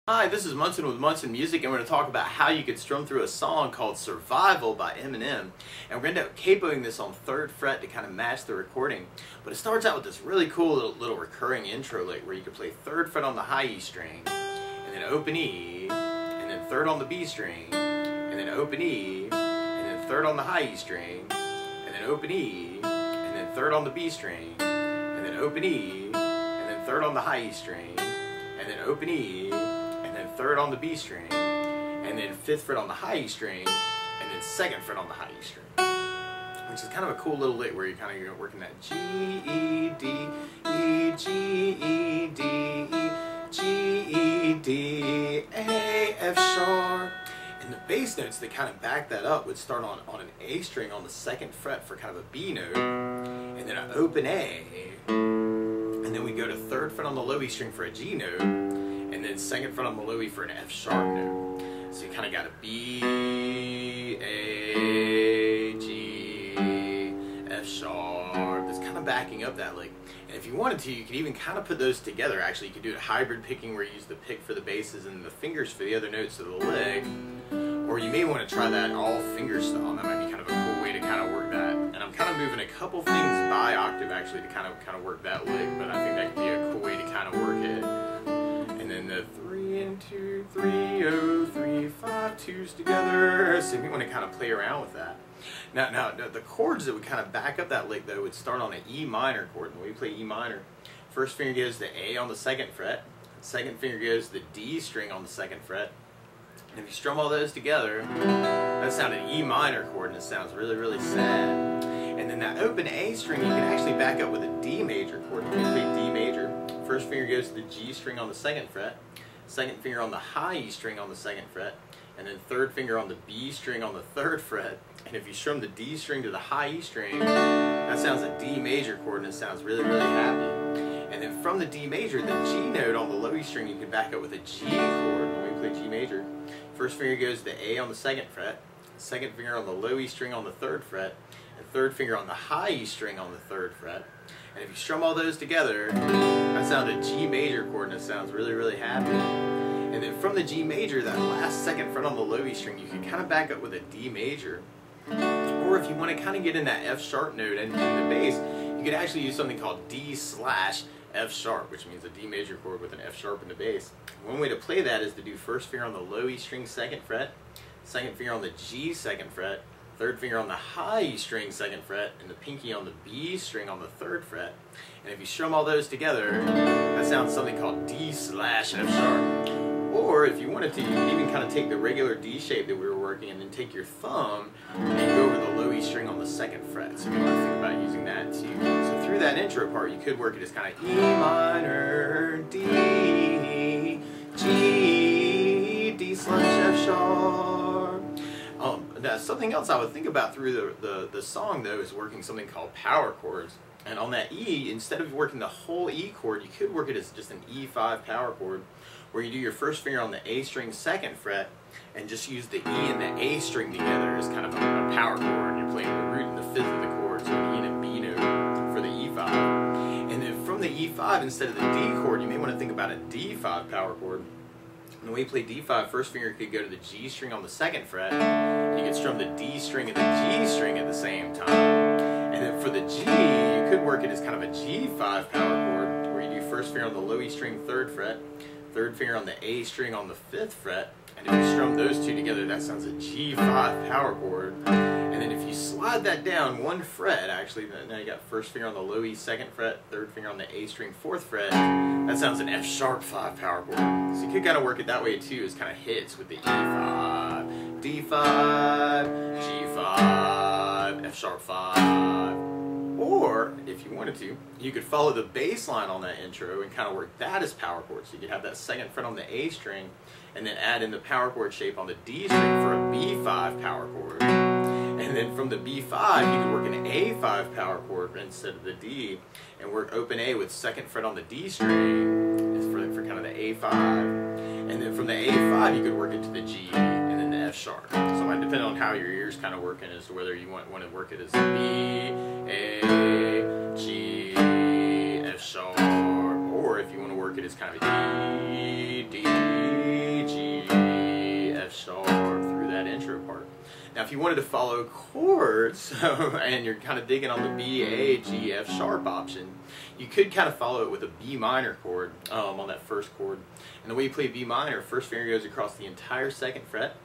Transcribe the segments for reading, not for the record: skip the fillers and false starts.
Hi, this is Munson with Munson Music, and we're going to talk about how you could strum through a song called Survival by Eminem. And we're going to end up capoing this on 3rd fret to kind of match the recording. But it starts out with this really cool little recurring intro lick where you can play 3rd fret on the high E string, and then open E, and then 3rd on the B string, and then open E, and then 3rd on the high E string, and then open E, and then 3rd on the B string, and then open E, and then 3rd on the high E string, and then open E, and then 3rd on the B string, and then 5th fret on the high E string, and then 2nd fret on the high E string. Which is kind of a cool little lick where you're kind of working that G, E, D, E, G, E, D, E, G, E, D, A, F sharp. And the bass notes that kind of back that up would start on an A string on the 2nd fret for kind of a B note, and then an open A, and then we go to 3rd fret on the low E string for a G note, and then 2nd fret on the low E for an F sharp note. So you kind of got a B, A, G, F sharp. That's kind of backing up that lick. And if you wanted to, you could even kind of put those together. Actually, you could do a hybrid picking where you use the pick for the basses and the fingers for the other notes of the lick. Or you may want to try that all finger style. That might be kind of a cool way to kind of work that. And I'm kind of moving a couple things by octave actually to kind of work that lick. But I think that could be a cool way to kind of work it. And then the 3 and 2, 3, 0, 3, 5, 2s together. So if you want to kind of play around with that. Now the chords that would kind of back up that lick though would start on an E minor chord. When we play E minor, first finger goes to A on the 2nd fret, second finger goes to the D string on the 2nd fret. And if you strum all those together, that sounds an E minor chord, and it sounds really, really sad. And then that open A string, you can actually back up with a D major chord. When we play D major, first finger goes to the G string on the 2nd fret, second finger on the high E string on the 2nd fret, and then 3rd finger on the B string on the 3rd fret. And if you strum the D string to the high E string, that sounds a D major chord, and it sounds really, really happy. And then from the D major, the G note on the low E string, you can back up with a G chord when we play G major. First finger goes to A on the 2nd fret, second finger on the low E string on the 3rd fret, and 3rd finger on the high E string on the 3rd fret. And if you strum all those together, that sounds a G major chord, and it sounds really, really happy. And then from the G major, that last 2nd fret on the low E string, you can kind of back up with a D major. Or if you want to kind of get in that F sharp note and in the bass, you could actually use something called D/F sharp, which means a D major chord with an F sharp in the bass. One way to play that is to do first finger on the low E string 2nd fret, second finger on the G 2nd fret, 3rd finger on the high E string 2nd fret, and the pinky on the B string on the 3rd fret. And if you strum all those together, that sounds something called D/F sharp. Or if you wanted to, you could even kind of take the regular D shape that we were working and then take your thumb and go over the low E string on the 2nd fret. So if you want to think about using that too. So through that intro part, you could work it as kind of E minor, D, G, D/F sharp. Now something else I would think about through the song though is working something called power chords. And on that E, instead of working the whole E chord, you could work it as just an E5 power chord, where you do your first finger on the A string 2nd fret and just use the E and the A string together as kind of a power chord. You're playing the root and the 5th of the chord, so an E and a B note for the E5. And then from the E5, instead of the D chord, you may want to think about a D5 power chord. And when we play D5, first finger could go to the G string on the 2nd fret, and you could strum the D string and the G string at the same time. And then for the G, you could work it as kind of a G5 power chord, where you do first finger on the low E string 3rd fret, 3rd finger on the A string on the 5th fret, and if you strum those two together, that sounds a G5 power chord. And then if you slide that down 1 fret, actually, now you got first finger on the low E 2nd fret, 3rd finger on the A string 4th fret, that sounds an F sharp 5 power chord. So you could kind of work it that way too, as kind of hits with the E5, D5, G5, F sharp 5. Or, if you wanted to, you could follow the bass line on that intro and kind of work that as power chords. So you could have that 2nd fret on the A string and then add in the power chord shape on the D string for a B5 power chord. And then from the B5, you could work an A5 power chord instead of the D and work open A with 2nd fret on the D string for kind of the A5. And then from the A5, you could work it to the G and then the F sharp. So it might depend on how your ear's kind of working as to whether you want to work it as B, A, G, F sharp, or if if you want to work it as kind of a E, D, G, F sharp through that intro part. Now if you wanted to follow chords, and you're kind of digging on the B, A, G, F sharp option, you could kind of follow it with a B minor chord on that first chord. And the way you play B minor, first finger goes across the entire second fret,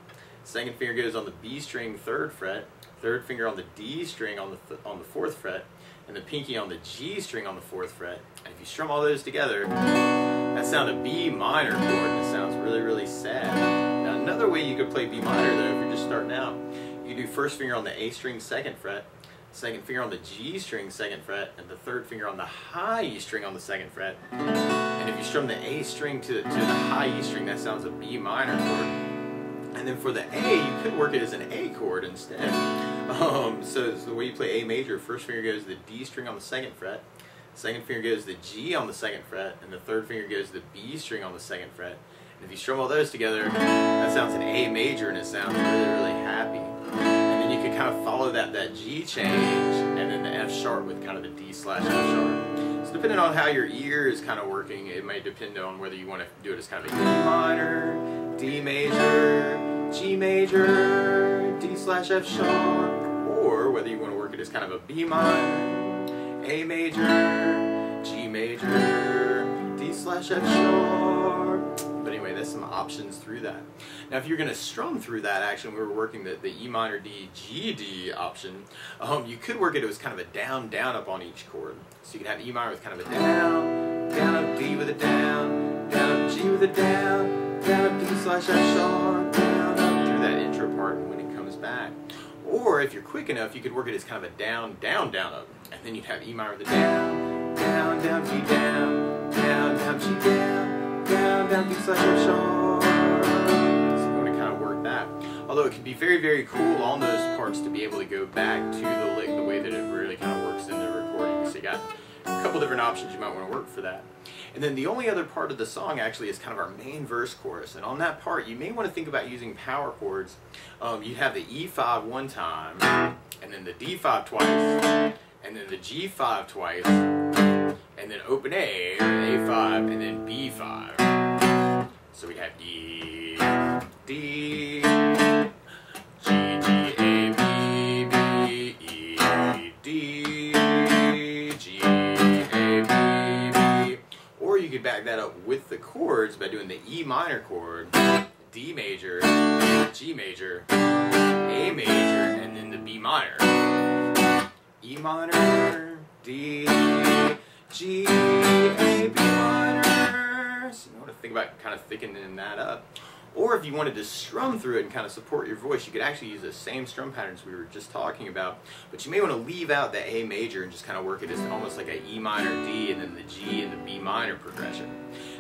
second finger goes on the B string 3rd fret, third finger on the D string on the 4th fret, and the pinky on the G string on the 4th fret. And if you strum all those together, that sounds a B minor chord, and it sounds really, really sad. Now another way you could play B minor though, if you're just starting out, you do first finger on the A string 2nd fret, second finger on the G string 2nd fret, and the third finger on the high E string on the 2nd fret. And if you strum the A string to the high E string, that sounds a B minor chord. And then for the A, you could work it as an A chord instead. So the way you play A major, first finger goes to the D string on the 2nd fret, second finger goes to the G on the 2nd fret, and the third finger goes to the B string on the 2nd fret. And if you strum all those together, that sounds an A major, and it sounds really, really happy. And then you could kind of follow that G change, and then the F sharp with kind of the D slash F sharp. So depending on how your ear is kind of working, it may depend on whether you want to do it as kind of a E minor, D major, G major, D slash F sharp, or whether you want to work it as kind of a B minor, A major, G major, D slash F sharp. But anyway, there's some options through that. Now if you're going to strum through that action, we were working the E minor D, G, D option, you could work it as kind of a down, down, up on each chord. So you can have E minor with kind of a down, down, up, D with a down, down, up, G with a down, down, up, D slash F sharp, down, up, through that intro part when it comes back. Or if you're quick enough, you could work it as kind of a down, down, down, up. And then you'd have E minor with a down, down, down, G down, down, down, G down, down, down, D slash F sharp. So you want to kind of work that. Although it can be very, very cool on those parts to be able to go back to the lick the way that it really kind of works in the recording. So you got a couple different options you might want to work for that. And then the only other part of the song actually is kind of our main verse chorus. And on that part, you may want to think about using power chords. You'd have the E5 one time, and then the D5 twice, and then the G5 twice, and then open A, A5, and then B5. So we have E, D, G, G, A, B, B, E, D, G, A, B, B. Or you could back that up with the chords by doing the E minor chord, D major, G major, A major, and then the B minor. E minor, D, G, A, B minor. So you want to think about kind of thickening that up. Or if you wanted to strum through it and kind of support your voice, you could actually use the same strum patterns we were just talking about, but you may want to leave out the A major and just kind of work it as almost like a E minor, D, and then the G and the B minor progression.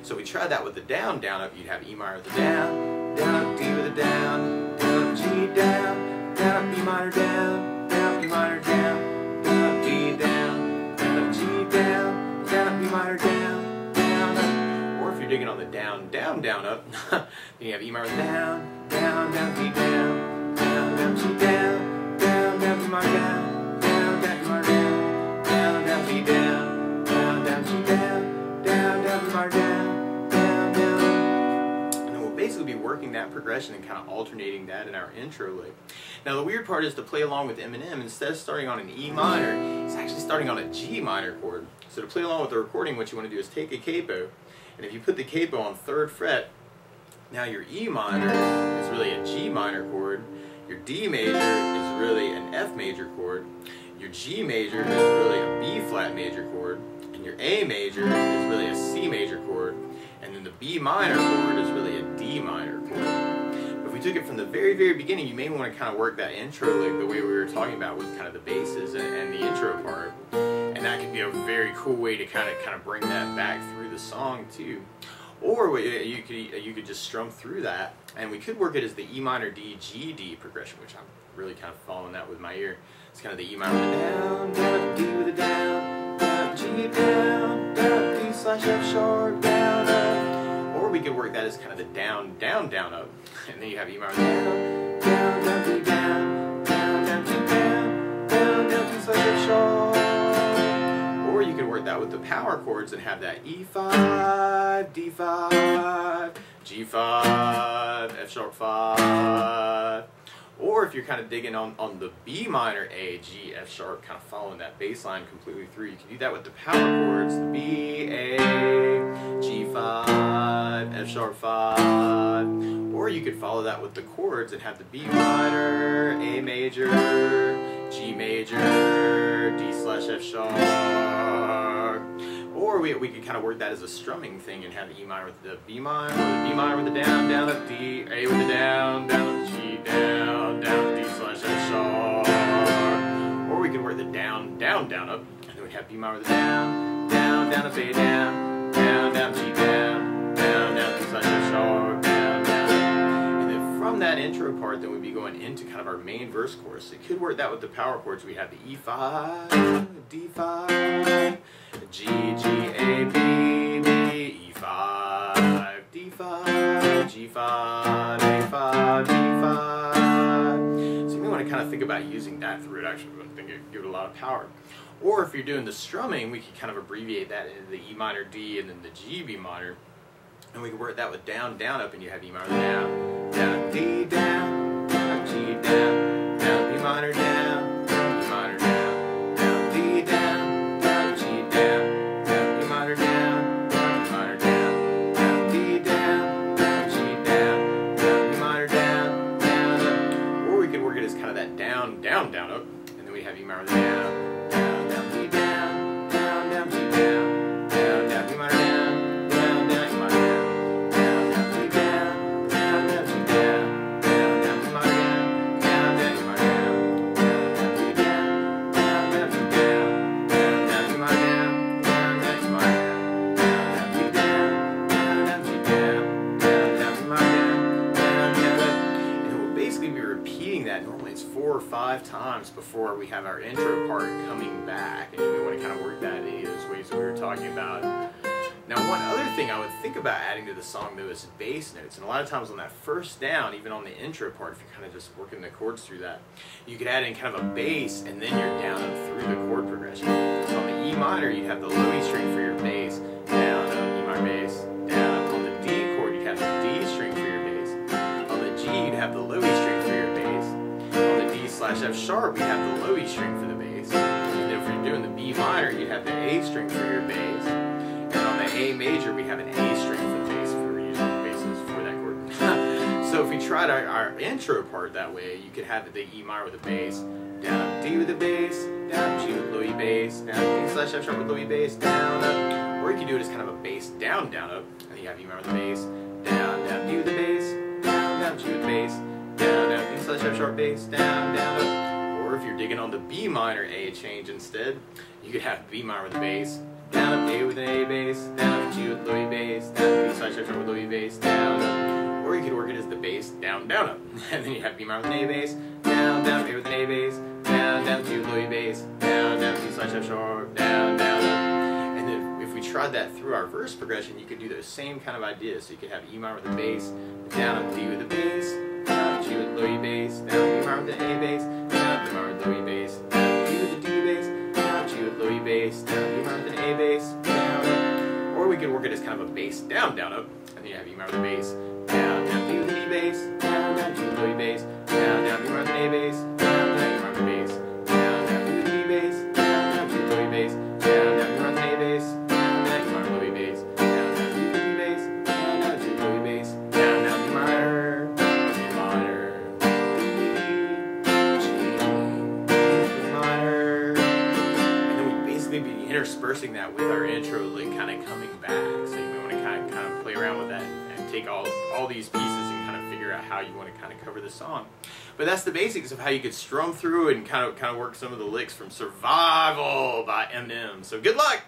So we tried that with the down, down, up. You'd have E minor with a down, down, up, D with a down, down, up, G, down, down, up, B minor, down, down, B minor, down, down, up, D, down, down, up, G, down, down, up, B minor, down, down, up. Or if you're digging on the down, down, down, up, then you have E minor down, down, down, D down, down, down, G down, down, down, B minor down, down, down, B minor down, down, down, D down, down, down, G down, down, down, B minor down, down, down. And then we'll basically be working that progression and kind of alternating that in our intro lick. Now the weird part is to play along with Eminem, instead of starting on an E minor, it's actually starting on a G minor chord. So to play along with the recording, what you want to do is take a capo, and if you put the capo on 3rd fret, now your E minor is really a G minor chord, your D major is really an F major chord, your G major is really a B flat major chord, and your A major is really a C major chord, and then the B minor chord is really a D minor chord. But if we took it from the very, very beginning, you may want to kind of work that intro lick the way we were talking about with kind of the basses and the intro part. And that could be a very cool way to kind of bring that back through the song too. Or you could just strum through that, and we could work it as the E minor D G D progression, which I'm really kind of following that with my ear. It's kind of the E minor with a down, down, D with a down, down, G down, down, D slash F sharp, down, up. Or we could work that as kind of the down, down, down, up, and then you have E minor down, down, down, D down, down, down, G down, down, down, D slash F sharp. Or you could work that with the power chords and have that E5, D5, G5, F sharp 5. Or if you're kind of digging on the B minor, A, G, F sharp, kind of following that bass line completely through, you can do that with the power chords, the B, A, G5, F sharp 5. Or you could follow that with the chords and have the B minor, A major, G major, D slash F sharp. Or we could kind of work that as a strumming thing and have the E minor with the B minor, or the B minor with the down, down up D, A with the down, down up G, down, down up D slash F sharp. Or we could work the down, down, down up, and then we'd have B minor with the down, down, down up A, down, down, down G, down, down, down D slash F sharp, down, down. And then from that intro part, then we'd be going into kind of our main verse chorus. So you could work that with the power chords. We have the E5, D5, G, G, A, B, B, E5, D5, G5, A5, D5. So you may want to kind of think about using that through it. Actually, I think it give it a lot of power. Or if you're doing the strumming, we could kind of abbreviate that into the E minor, D, and then the G, B minor. And we could work that with down, down, up, and you have E minor, down, down, D, down, down, G, down, down, B minor, down, E minor, down, down, D, down, down, G, down, down, E minor, down, down, E minor, down, down, D, down, down, G, down, down, E minor, down, down, up. Or we could work it as kind of that down, down, down, up, and then we have E minor, down, down, down, D, down, down, down, G, down, down, down, E minor, down. Normally it's 4 or 5 times before we have our intro part coming back, and you may want to kind of work that in any of those ways that we were talking about. Now, one other thing I would think about adding to the song though is bass notes, and a lot of times on that first down, even on the intro part, if you're kind of just working the chords through that, you could add in kind of a bass and then you're down up through the chord progression. So on the E minor, you'd have the low E string for your bass, down up, E minor bass, down up. On the D chord, you'd have the D string for your bass. On the G, you'd have the low E string for your bass. On the D slash F sharp, you'd have the low E string for the bass. And if you're doing the B minor, you'd have the A string for your bass. And on the A major, we have an A string for the bass, for using basses for that chord. So if we tried our intro part that way, you could have the E minor with the bass, down up D with the bass, down up G with low E bass, down up D slash F sharp with low E bass, down up. Or you could do it as kind of a bass down, down up. And then you have E minor with the bass, down, down D with the bass, down, down G with the bass, down, down, D slash F sharp bass, down, down, up. Or if you're digging on the B minor A change instead, you could have B minor with the bass, down up A with an A bass, down up G with low E bass, down D slash F sharp with low E bass, down, up. Or you could work it as the bass, down, down, up. And then you have B minor with an A bass, down, down, A with an A bass, down, down, G with low E bass, down, down, D slash F sharp, down, down, up. And then if we tried that through our verse progression, you could do those same kind of ideas. So you could have E minor with the bass, down up D with the bass, down G with low E bass, down B minor with the A bass, down B minor with low E bass, down D with the D bass, down G with low E bass, down B minor with an A bass, down up. Or we could work it as kind of a bass down, down up, and then you have E minor with the bass, down, down D with the D bass, down, down G with low E bass, down, down B minor with an A bass, down, down E minor with the bass, down, down D with the D bass, down, down G with low E bass, down, down B minor with an A bass, down, down E minor with low E bass, down, down D with the D bass, down, down G with low E bass, down, down E minor. Be interspersing that with our intro lick kind of coming back. So you may want to kind of play around with that and take all these pieces and kind of figure out how you want to kind of cover the song. But that's the basics of how you could strum through and kind of work some of the licks from Survival by Eminem. So good luck!